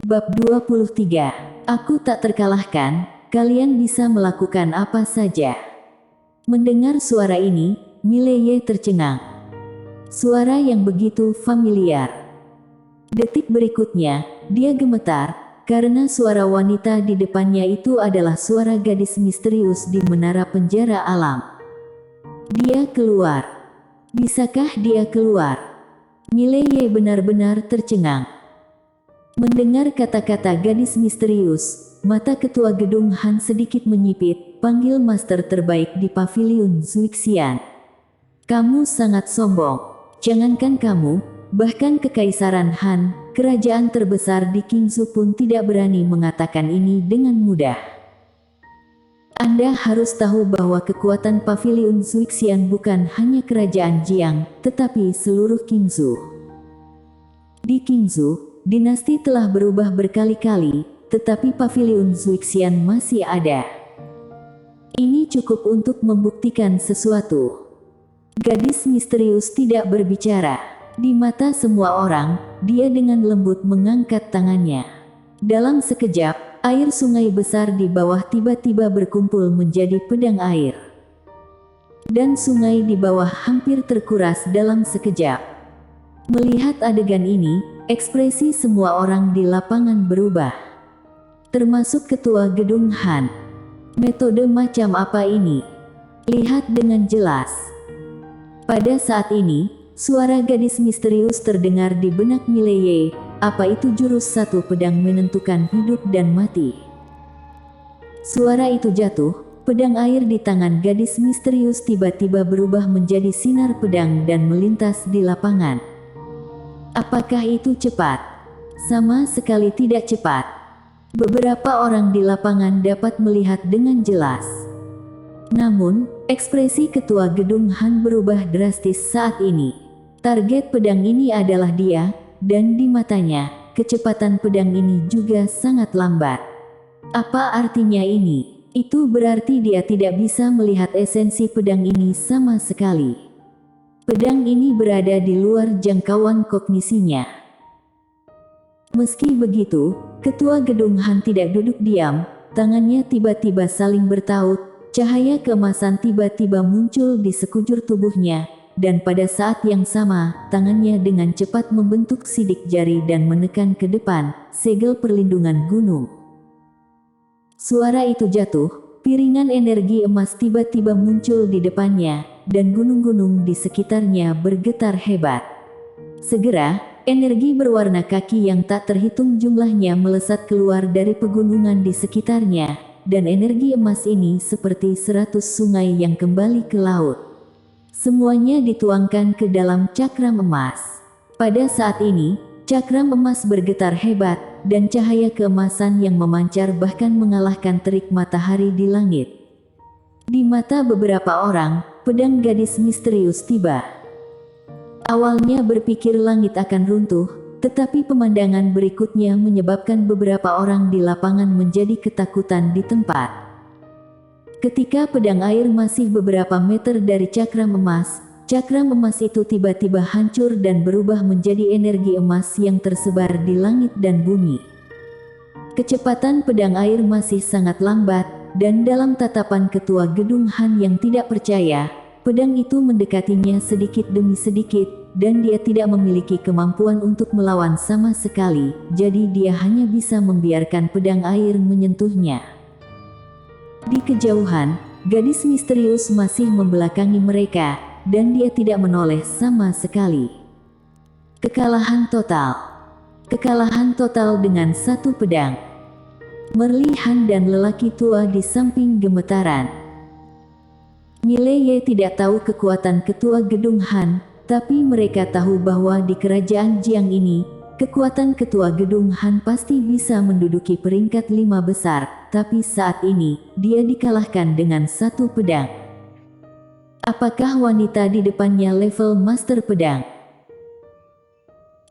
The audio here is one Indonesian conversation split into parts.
Bab 23. Aku tak terkalahkan, kalian bisa melakukan apa saja. Mendengar suara ini, Mileye tercengang. Suara yang begitu familiar. Detik berikutnya, dia gemetar, karena suara wanita di depannya itu adalah suara gadis misterius di menara penjara alam. Dia keluar. Bisakah dia keluar? Mileye benar-benar tercengang. Mendengar kata-kata gadis misterius, mata ketua gedung Han sedikit menyipit, panggil master terbaik di pavilion Zuixian. Kamu sangat sombong. Jangankan kamu, bahkan kekaisaran Han, kerajaan terbesar di Qingzhou pun tidak berani mengatakan ini dengan mudah. Anda harus tahu bahwa kekuatan pavilion Zuixian bukan hanya kerajaan Jiang, tetapi seluruh Qingzhou. Di Qingzhou, dinasti telah berubah berkali-kali, tetapi pavilion Zuixian masih ada. Ini cukup untuk membuktikan sesuatu. Gadis misterius tidak berbicara. Di mata semua orang, dia dengan lembut mengangkat tangannya. Dalam sekejap, air sungai besar di bawah tiba-tiba berkumpul menjadi pedang air. Dan sungai di bawah hampir terkuras dalam sekejap. Melihat adegan ini, ekspresi semua orang di lapangan berubah. Termasuk ketua gedung Han. Metode macam apa ini? Lihat dengan jelas. Pada saat ini, suara gadis misterius terdengar di benak Mileye. Apa itu jurus satu pedang menentukan hidup dan mati? Suara itu jatuh, pedang air di tangan gadis misterius tiba-tiba berubah menjadi sinar pedang dan melintas di lapangan. Apakah itu cepat? Sama sekali tidak cepat. Beberapa orang di lapangan dapat melihat dengan jelas. Namun, ekspresi ketua gedung Han berubah drastis saat ini. Target pedang ini adalah dia, dan di matanya, kecepatan pedang ini juga sangat lambat. Apa artinya ini? Itu berarti dia tidak bisa melihat esensi pedang ini sama sekali. Pedang ini berada di luar jangkauan kognisinya. Meski begitu, ketua gedung Han tidak duduk diam, tangannya tiba-tiba saling bertaut, cahaya keemasan tiba-tiba muncul di sekujur tubuhnya, dan pada saat yang sama, tangannya dengan cepat membentuk sidik jari dan menekan ke depan, segel perlindungan gunung. Suara itu jatuh, piringan energi emas tiba-tiba muncul di depannya, dan gunung-gunung di sekitarnya bergetar hebat. Segera, energi berwarna kaki yang tak terhitung jumlahnya melesat keluar dari pegunungan di sekitarnya, dan energi emas ini seperti 100 sungai yang kembali ke laut. Semuanya dituangkan ke dalam cakram emas. Pada saat ini, cakram emas bergetar hebat, dan cahaya keemasan yang memancar bahkan mengalahkan terik matahari di langit. Di mata beberapa orang, pedang gadis misterius tiba. Awalnya berpikir langit akan runtuh, tetapi pemandangan berikutnya menyebabkan beberapa orang di lapangan menjadi ketakutan di tempat. Ketika pedang air masih beberapa meter dari cakram emas itu tiba-tiba hancur dan berubah menjadi energi emas yang tersebar di langit dan bumi. Kecepatan pedang air masih sangat lambat, dan dalam tatapan ketua gedung Han yang tidak percaya, pedang itu mendekatinya sedikit demi sedikit, dan dia tidak memiliki kemampuan untuk melawan sama sekali, jadi dia hanya bisa membiarkan pedang air menyentuhnya. Di kejauhan, gadis misterius masih membelakangi mereka, dan dia tidak menoleh sama sekali. Kekalahan total. Kekalahan total dengan satu pedang. Merli Han dan lelaki tua di samping gemetaran. Mileye tidak tahu kekuatan ketua gedung Han, tapi mereka tahu bahwa di kerajaan Jiang ini, kekuatan ketua gedung Han pasti bisa menduduki peringkat 5 besar, tapi saat ini, dia dikalahkan dengan satu pedang. Apakah wanita di depannya level master pedang?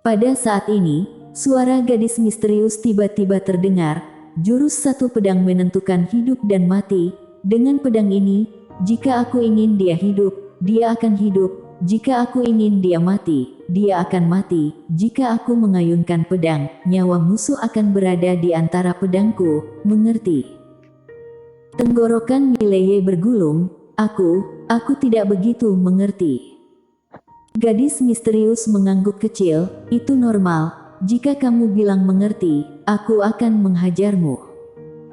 Pada saat ini, suara gadis misterius tiba-tiba terdengar. Jurus satu pedang menentukan hidup dan mati. Dengan pedang ini, jika aku ingin dia hidup, dia akan hidup. jika aku ingin dia mati, dia akan mati. Jika aku mengayunkan pedang, nyawa musuh akan berada di antara pedangku, mengerti? Tenggorokan Mileye bergulung, aku tidak begitu mengerti. Gadis misterius mengangguk kecil, itu normal, jika kamu bilang mengerti, aku akan menghajarmu.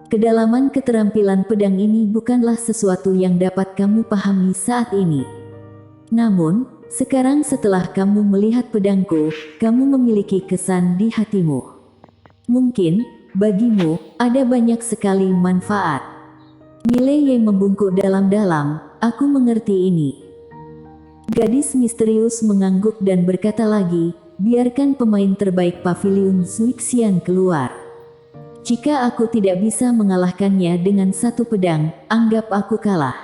Kedalaman keterampilan pedang ini bukanlah sesuatu yang dapat kamu pahami saat ini. Namun, sekarang setelah kamu melihat pedangku, kamu memiliki kesan di hatimu. Mungkin, bagimu, ada banyak sekali manfaat. Mileye membungkuk dalam-dalam, aku mengerti ini. Gadis misterius mengangguk dan berkata lagi, biarkan pemain terbaik Paviliun Suixian keluar. Jika aku tidak bisa mengalahkannya dengan satu pedang, anggap aku kalah.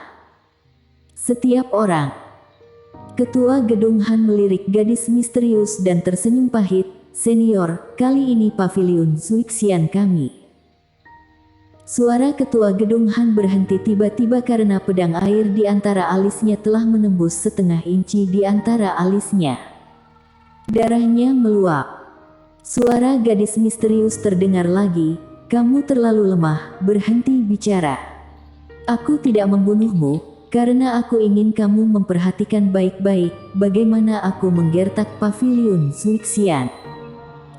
Setiap orang. Ketua Gedung Han melirik gadis misterius dan tersenyum pahit, senior, kali ini Paviliun Suixian kami. Suara Ketua Gedung Han berhenti tiba-tiba karena pedang air di antara alisnya telah menembus setengah inci di antara alisnya. Darahnya meluap. Suara gadis misterius terdengar lagi, kamu terlalu lemah, berhenti bicara. Aku tidak membunuhmu. Karena aku ingin kamu memperhatikan baik-baik bagaimana aku menggertak Paviliun Suixian.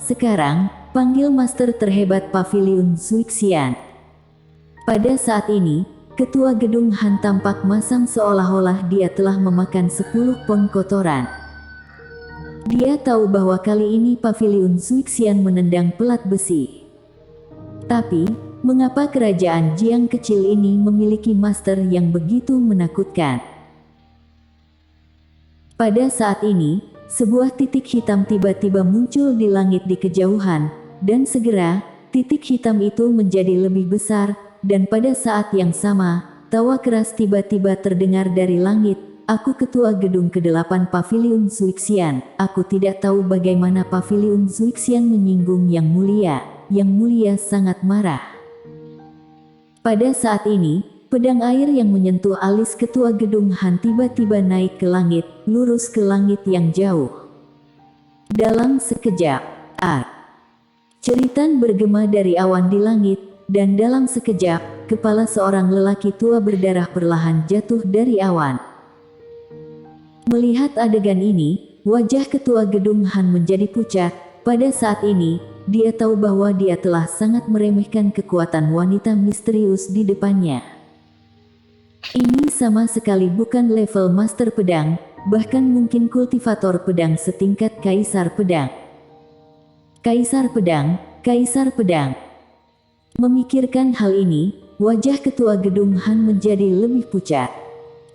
Sekarang, panggil master terhebat Paviliun Suixian. Pada saat ini, Ketua Gedung Han tampak masam seolah-olah dia telah memakan 10 pon kotoran. Dia tahu bahwa kali ini Paviliun Suixian menendang pelat besi. Tapi, mengapa kerajaan Jiang kecil ini memiliki master yang begitu menakutkan? Pada saat ini, sebuah titik hitam tiba-tiba muncul di langit di kejauhan, dan segera, titik hitam itu menjadi lebih besar, dan pada saat yang sama, tawa keras tiba-tiba terdengar dari langit, aku Ketua Gedung ke-8 Paviliun Suixian, aku tidak tahu bagaimana Paviliun Suixian menyinggung Yang Mulia sangat marah. Pada saat ini, pedang air yang menyentuh alis Ketua Gedung Han tiba-tiba naik ke langit, lurus ke langit yang jauh. Dalam sekejap, ceritan bergema dari awan di langit, dan dalam sekejap, kepala seorang lelaki tua berdarah perlahan jatuh dari awan. Melihat adegan ini, wajah Ketua Gedung Han menjadi pucat. Pada saat ini, dia tahu bahwa dia telah sangat meremehkan kekuatan wanita misterius di depannya. Ini sama sekali bukan level master pedang, bahkan mungkin kultivator pedang setingkat kaisar pedang. Kaisar pedang, kaisar pedang. Memikirkan hal ini, wajah Ketua Gedung Han menjadi lebih pucat.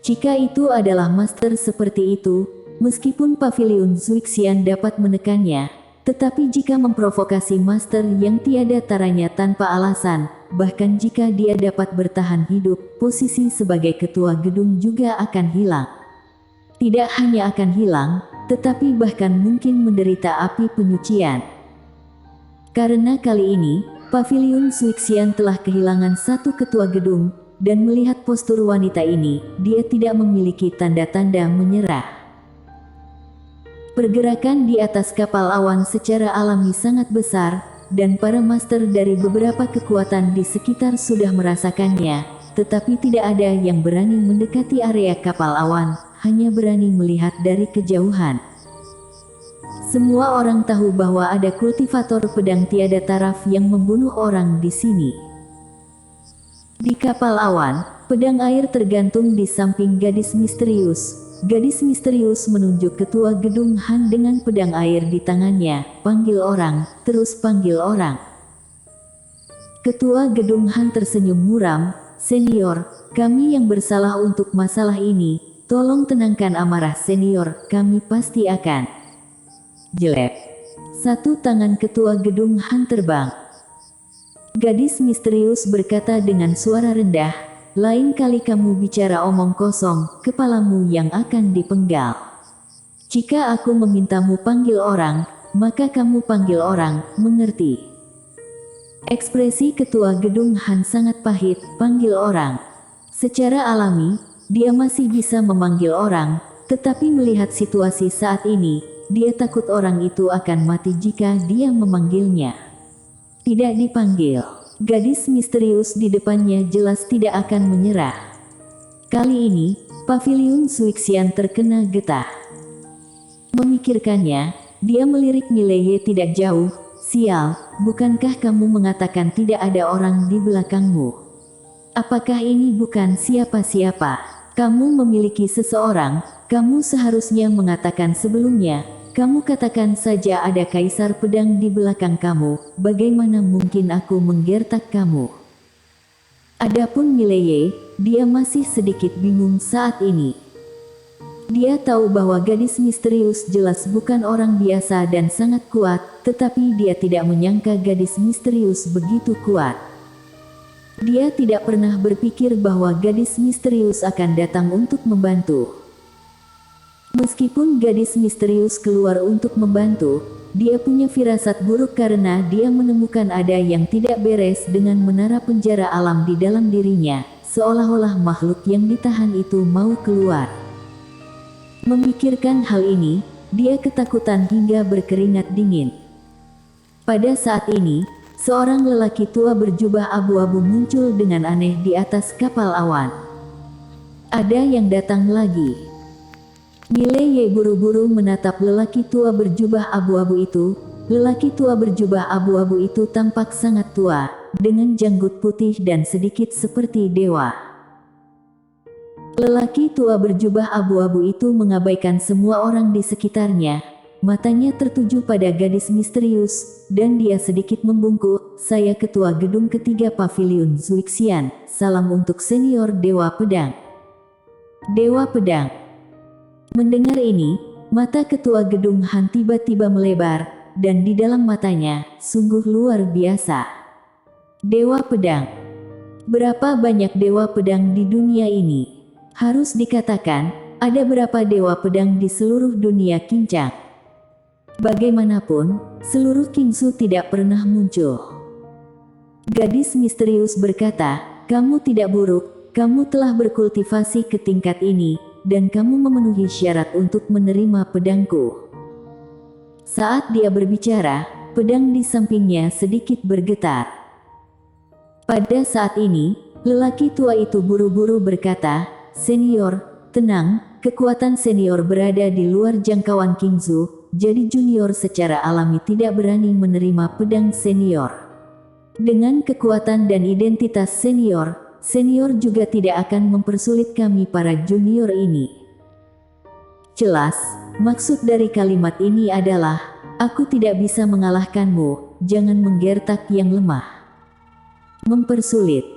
Jika itu adalah master seperti itu, meskipun Paviliun Suixian dapat menekannya, tetapi jika memprovokasi master yang tiada taranya tanpa alasan, bahkan jika dia dapat bertahan hidup, posisi sebagai ketua gedung juga akan hilang. Tidak hanya akan hilang, tetapi bahkan mungkin menderita api penyucian. Karena kali ini, Paviliun Suixian telah kehilangan satu ketua gedung, dan melihat postur wanita ini, dia tidak memiliki tanda-tanda menyerah. Pergerakan di atas kapal awan secara alami sangat besar, dan para master dari beberapa kekuatan di sekitar sudah merasakannya, tetapi tidak ada yang berani mendekati area kapal awan, hanya berani melihat dari kejauhan. Semua orang tahu bahwa ada kultivator pedang tiada taraf yang membunuh orang di sini. Di kapal awan, pedang air tergantung di samping gadis misterius. Gadis misterius menunjuk Ketua Gedung Han dengan pedang air di tangannya, panggil orang, terus panggil orang. Ketua Gedung Han tersenyum muram, senior, kami yang bersalah untuk masalah ini, tolong tenangkan amarah senior, kami pasti akan. Jelek. Satu tangan Ketua Gedung Han terbang. Gadis misterius berkata dengan suara rendah, lain kali kamu bicara omong kosong, kepalamu yang akan dipenggal. Jika aku memintamu panggil orang, maka kamu panggil orang, mengerti? Ekspresi Ketua Gedung Han sangat pahit, panggil orang. Secara alami, dia masih bisa memanggil orang, Tetapi melihat situasi saat ini, dia takut orang itu akan mati jika dia memanggilnya. Tidak dipanggil. Gadis misterius di depannya jelas tidak akan menyerah. Kali ini, Paviliun Suixian terkena getah. Memikirkannya, dia melirik Mileye tidak jauh. Sial, bukankah kamu mengatakan tidak ada orang di belakangmu? Apakah ini bukan siapa-siapa? Kamu memiliki seseorang, kamu seharusnya mengatakan sebelumnya. Kamu katakan saja ada kaisar pedang di belakang kamu, bagaimana mungkin aku menggertak kamu? Adapun Mileye, dia masih sedikit bingung saat ini. Dia tahu bahwa gadis misterius jelas bukan orang biasa dan sangat kuat, tetapi dia tidak menyangka gadis misterius begitu kuat. Dia tidak pernah berpikir bahwa gadis misterius akan datang untuk membantu. Meskipun gadis misterius keluar untuk membantu, dia punya firasat buruk karena dia menemukan ada yang tidak beres dengan menara penjara alam di dalam dirinya, seolah-olah makhluk yang ditahan itu mau keluar. Memikirkan hal ini, dia ketakutan hingga berkeringat dingin. Pada saat ini, seorang lelaki tua berjubah abu-abu muncul dengan aneh di atas kapal awan. Ada yang datang lagi. Mileye buru-buru menatap lelaki tua berjubah abu-abu itu. Lelaki tua berjubah abu-abu itu tampak sangat tua, dengan janggut putih dan sedikit seperti dewa. Lelaki tua berjubah abu-abu itu mengabaikan semua orang di sekitarnya. Matanya tertuju pada gadis misterius, dan dia sedikit membungkuk. Saya ketua gedung ketiga Paviliun Suixian, salam untuk senior Dewa Pedang. Dewa Pedang. Mendengar ini, mata ketua gedung Han tiba-tiba melebar, dan di dalam matanya, sungguh luar biasa. Dewa Pedang. Berapa banyak dewa pedang di dunia ini? Harus dikatakan, ada berapa dewa pedang di seluruh dunia Kincang. Bagaimanapun, seluruh Kingsu tidak pernah muncul. Gadis misterius berkata, kamu tidak buruk, kamu telah berkultivasi ke tingkat ini, dan kamu memenuhi syarat untuk menerima pedangku. Saat dia berbicara, pedang di sampingnya sedikit bergetar. Pada saat ini, lelaki tua itu buru-buru berkata, senior, tenang, kekuatan senior berada di luar jangkauan Kingsu. Jadi junior secara alami tidak berani menerima pedang senior. Dengan kekuatan dan identitas senior, senior juga tidak akan mempersulit kami para junior ini. Jelas, maksud dari kalimat ini adalah, aku tidak bisa mengalahkanmu, jangan menggertak yang lemah. Mempersulit.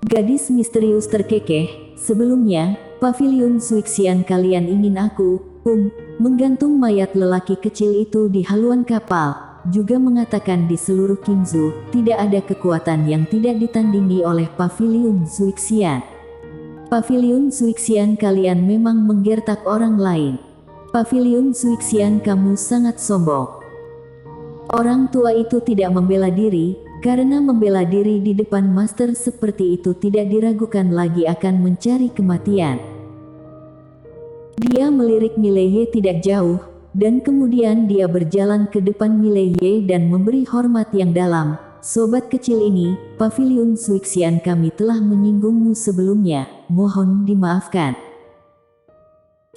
Gadis misterius terkekeh, sebelumnya, Paviliun Suixian kalian ingin aku, menggantung mayat lelaki kecil itu di haluan kapal, juga mengatakan di seluruh Kingsu, tidak ada kekuatan yang tidak ditandingi oleh Paviliun Suixian. Paviliun Suixian kalian memang menggertak orang lain. Paviliun Suixian kamu sangat sombong. Orang tua itu tidak membela diri, karena membela diri di depan master seperti itu tidak diragukan lagi akan mencari kematian. Dia melirik Mileye tidak jauh, dan kemudian dia berjalan ke depan Mileye dan memberi hormat yang dalam. Sobat kecil ini, Paviliun Suixian kami telah menyinggungmu sebelumnya, mohon dimaafkan.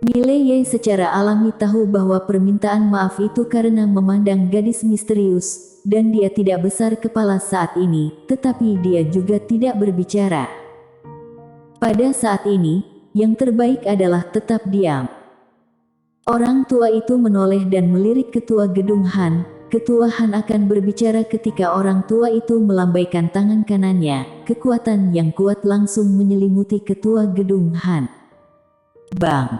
Mileye secara alami tahu bahwa permintaan maaf itu karena memandang gadis misterius, dan dia tidak besar kepala saat ini, tetapi dia juga tidak berbicara. Pada saat ini, yang terbaik adalah tetap diam. Orang tua itu menoleh dan melirik ketua gedung Han. Ketua Han akan berbicara ketika orang tua itu melambaikan tangan kanannya. Kekuatan yang kuat langsung menyelimuti ketua gedung Han. Bang!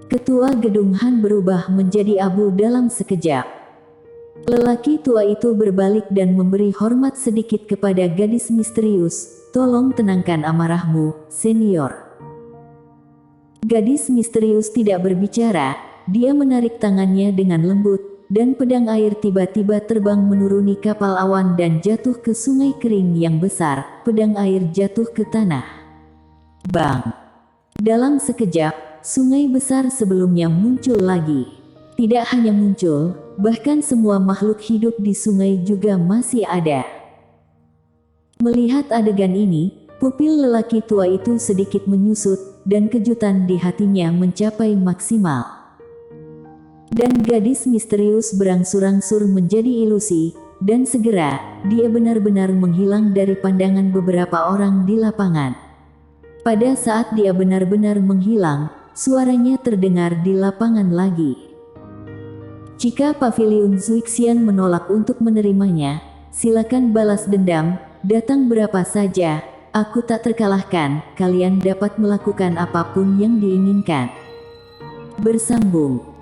Ketua gedung Han berubah menjadi abu dalam sekejap. Lelaki tua itu berbalik dan memberi hormat sedikit kepada gadis misterius. Tolong tenangkan amarahmu, senior. Gadis misterius tidak berbicara, dia menarik tangannya dengan lembut, dan pedang air tiba-tiba terbang menuruni kapal awan dan jatuh ke sungai kering yang besar. Pedang air jatuh ke tanah. Bang! Dalam sekejap, sungai besar sebelumnya muncul lagi. Tidak hanya muncul, bahkan semua makhluk hidup di sungai juga masih ada. Melihat adegan ini, pupil lelaki tua itu sedikit menyusut, dan kejutan di hatinya mencapai maksimal. Dan gadis misterius berangsur-angsur menjadi ilusi, dan segera, dia benar-benar menghilang dari pandangan beberapa orang di lapangan. Pada saat dia benar-benar menghilang, suaranya terdengar di lapangan lagi. Jika Paviliun Zuixian menolak untuk menerimanya, silakan balas dendam, datang berapa saja, aku tak terkalahkan, kalian dapat melakukan apapun yang diinginkan. Bersambung.